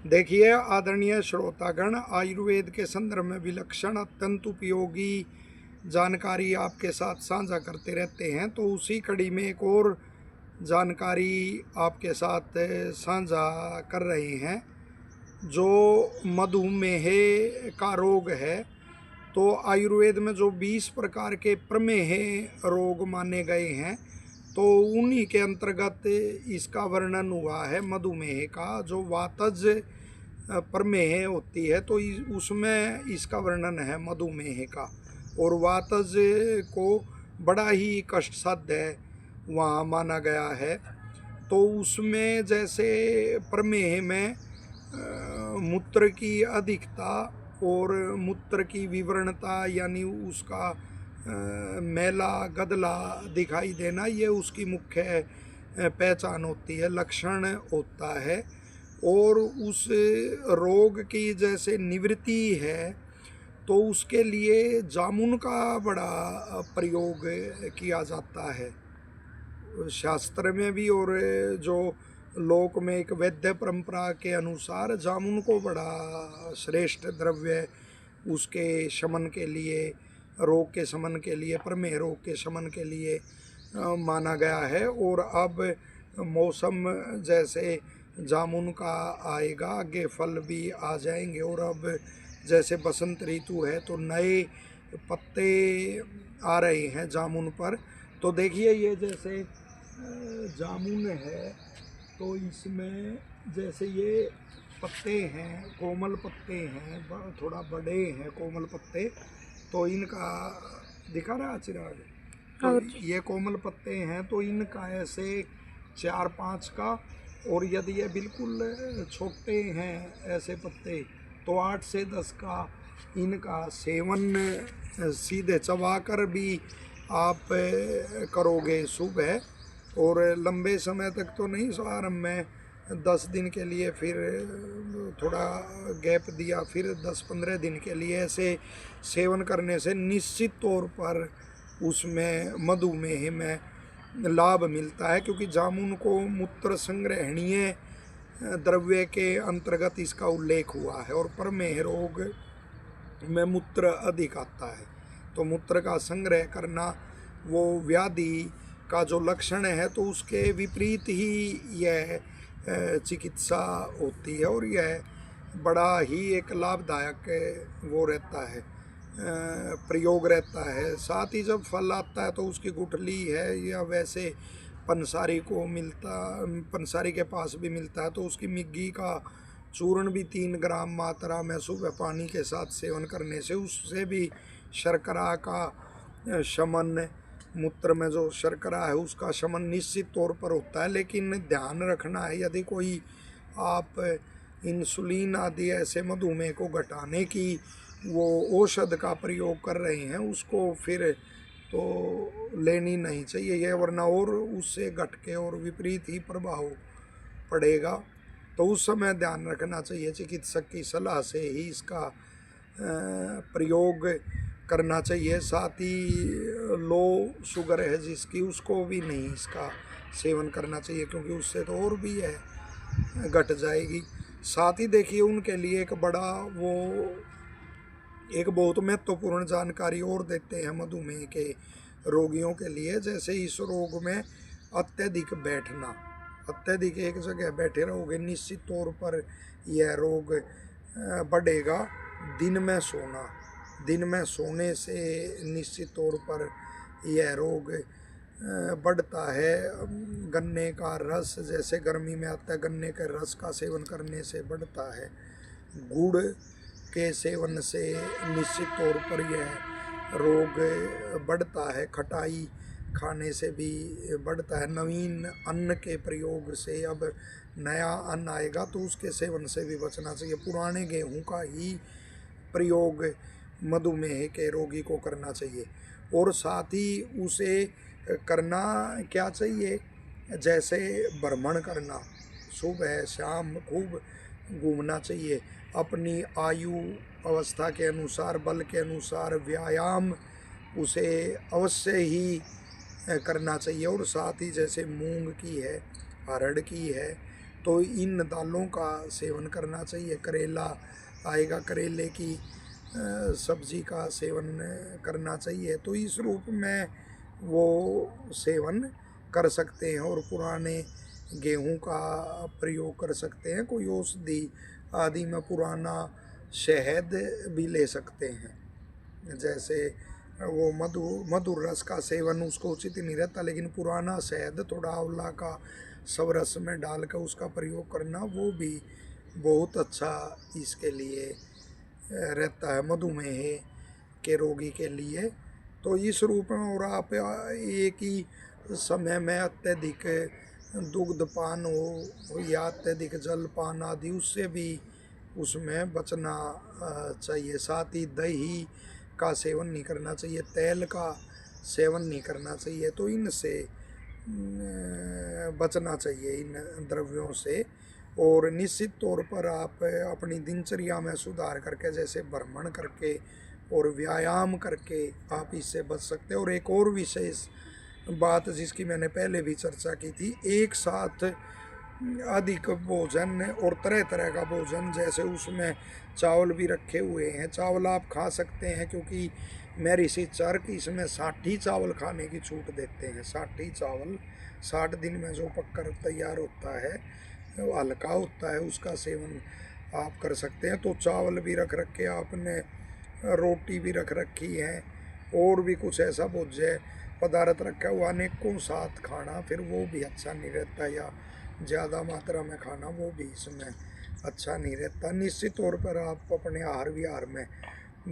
देखिए आदरणीय श्रोतागण, आयुर्वेद के संदर्भ में विलक्षण अत्यंत उपयोगी जानकारी आपके साथ साझा करते रहते हैं। तो उसी कड़ी में एक और जानकारी आपके साथ साझा कर रहे हैं। जो मधुमेह का रोग है, तो आयुर्वेद में जो 20 प्रकार के प्रमेह रोग माने गए हैं, तो उन्हीं के अंतर्गत इसका वर्णन हुआ है। मधुमेह का जो वातज प्रमेह होती है, तो उसमें इसका वर्णन है मधुमेह का। और वातज को बड़ा ही कष्ट साध्य वहाँ माना गया है। तो उसमें जैसे प्रमेह में मूत्र की अधिकता और मूत्र की विवरणता, यानी उसका मैला गदला दिखाई देना, ये उसकी मुख्य पहचान होती है, लक्षण होता है। और उस रोग की जैसे निवृत्ति है, तो उसके लिए जामुन का बड़ा प्रयोग किया जाता है शास्त्र में भी। और जो लोक में एक वैद्य परंपरा के अनुसार जामुन को बड़ा श्रेष्ठ द्रव्य उसके शमन के लिए, रोग के शमन के लिए, प्रमेह रोग के शमन के लिए माना गया है। और अब मौसम जैसे जामुन का आएगा, आगे फल भी आ जाएंगे। और अब जैसे बसंत ऋतु है, तो नए पत्ते आ रहे हैं जामुन पर। तो देखिए ये जैसे जामुन है, तो इसमें जैसे ये पत्ते हैं, कोमल पत्ते हैं, थोड़ा बड़े हैं कोमल पत्ते। तो इनका दिखा रहा चिराग, तो ये कोमल पत्ते हैं, तो इनका ऐसे 4-5 का। और यदि ये बिल्कुल छोटे हैं ऐसे पत्ते, तो 8 से 10 का इनका सेवन सीधे चबाकर भी आप करोगे सुबह। और लंबे समय तक तो नहीं, आरंभ में 10 दिन के लिए, फिर थोड़ा गैप दिया, फिर 10-15 दिन के लिए ऐसे सेवन करने से निश्चित तौर पर उसमें मधुमेह में लाभ मिलता है। क्योंकि जामुन को मूत्र संग्रहणीय द्रव्य के अंतर्गत इसका उल्लेख हुआ है। और प्रमेह रोग में मूत्र अधिक आता है, तो मूत्र का संग्रह करना वो व्याधि का जो लक्षण है, तो उसके विपरीत ही यह चिकित्सा होती है। और यह बड़ा ही एक लाभदायक वो रहता है, प्रयोग रहता है। साथ ही जब फल आता है, तो उसकी गुठली है, या वैसे पंसारी को मिलता, पंसारी के पास भी मिलता है, तो उसकी मिग्गी का चूर्ण भी 3 ग्राम मात्रा में सुबह पानी के साथ सेवन करने से उससे भी शर्करा का शमन, मूत्र में जो शर्करा है उसका शमन निश्चित तौर पर होता है। लेकिन ध्यान रखना है, यदि कोई आप इंसुलिन आदि ऐसे मधुमेह को घटाने की वो औषध का प्रयोग कर रहे हैं, उसको फिर तो लेनी नहीं चाहिए यह, वरना और उससे घट के और विपरीत ही प्रभाव पड़ेगा। तो उस समय ध्यान रखना चाहिए, चिकित्सक की सलाह से ही इसका प्रयोग करना चाहिए। साथ ही लो शुगर है जिसकी, उसको भी नहीं इसका सेवन करना चाहिए, क्योंकि उससे तो और भी है घट जाएगी। साथ ही देखिए उनके लिए एक बहुत महत्वपूर्ण जानकारी और देते हैं मधुमेह के रोगियों के लिए। जैसे इस रोग में अत्यधिक बैठना, अत्यधिक एक जगह बैठे रहोगे, निश्चित तौर पर यह रोग बढ़ेगा। दिन में सोने से निश्चित तौर पर यह रोग बढ़ता है। गन्ने का रस जैसे गर्मी में आता है, गन्ने के रस का सेवन करने से बढ़ता है। गुड़ के सेवन से निश्चित तौर पर यह रोग बढ़ता है। खटाई खाने से भी बढ़ता है। नवीन अन्न के प्रयोग से, अब नया अन्न आएगा तो उसके सेवन से भी बचना चाहिए। पुराने गेहूं का ही प्रयोग मधुमेह के रोगी को करना चाहिए। और साथ ही उसे करना क्या चाहिए, जैसे भ्रमण करना, सुबह शाम खूब घूमना चाहिए। अपनी आयु अवस्था के अनुसार, बल के अनुसार व्यायाम उसे अवश्य ही करना चाहिए। और साथ ही जैसे मूंग की है, अरहर की है, तो इन दालों का सेवन करना चाहिए। करेला आएगा, करेले की सब्जी का सेवन करना चाहिए। तो इस रूप में वो सेवन कर सकते हैं। और पुराने गेहूं का प्रयोग कर सकते हैं। कोई औषधि आदि में पुराना शहद भी ले सकते हैं। जैसे वो मधुर रस का सेवन उसको उचित नहीं रहता, लेकिन पुराना शहद थोड़ा आंवला का सब रस में डाल कर उसका प्रयोग करना वो भी बहुत अच्छा इसके लिए रहता है, मधुमेह के रोगी के लिए। तो इस रूप में, और आप एक ही समय में अत्यधिक दुग्ध पान हो या अत्यधिक जलपान आदि उससे भी उसमें बचना चाहिए। साथ ही दही का सेवन नहीं करना चाहिए, तेल का सेवन नहीं करना चाहिए। तो इनसे बचना चाहिए, इन द्रव्यों से। और निश्चित तौर पर आप अपनी दिनचर्या में सुधार करके, जैसे भ्रमण करके और व्यायाम करके आप इससे बच सकते हैं। और एक और विशेष बात जिसकी मैंने पहले भी चर्चा की थी, एक साथ अधिक भोजन और तरह तरह का भोजन, जैसे उसमें चावल भी रखे हुए हैं, चावल आप खा सकते हैं, क्योंकि महर्षि चरक इसमें 60 चावल खाने की छूट देते हैं। 60 चावल 60 दिन में जो पककर तैयार होता है, वो हल्का होता है, उसका सेवन आप कर सकते हैं। तो चावल भी रख रखे आपने, रोटी भी रख रखी है, और भी कुछ ऐसा भोज्य पदार्थ रखा हुआ अनेकों साथ खाना फिर वो भी अच्छा नहीं रहता, या ज़्यादा मात्रा में खाना वो भी इसमें अच्छा नहीं रहता। निश्चित तौर पर आप अपने आहार विहार में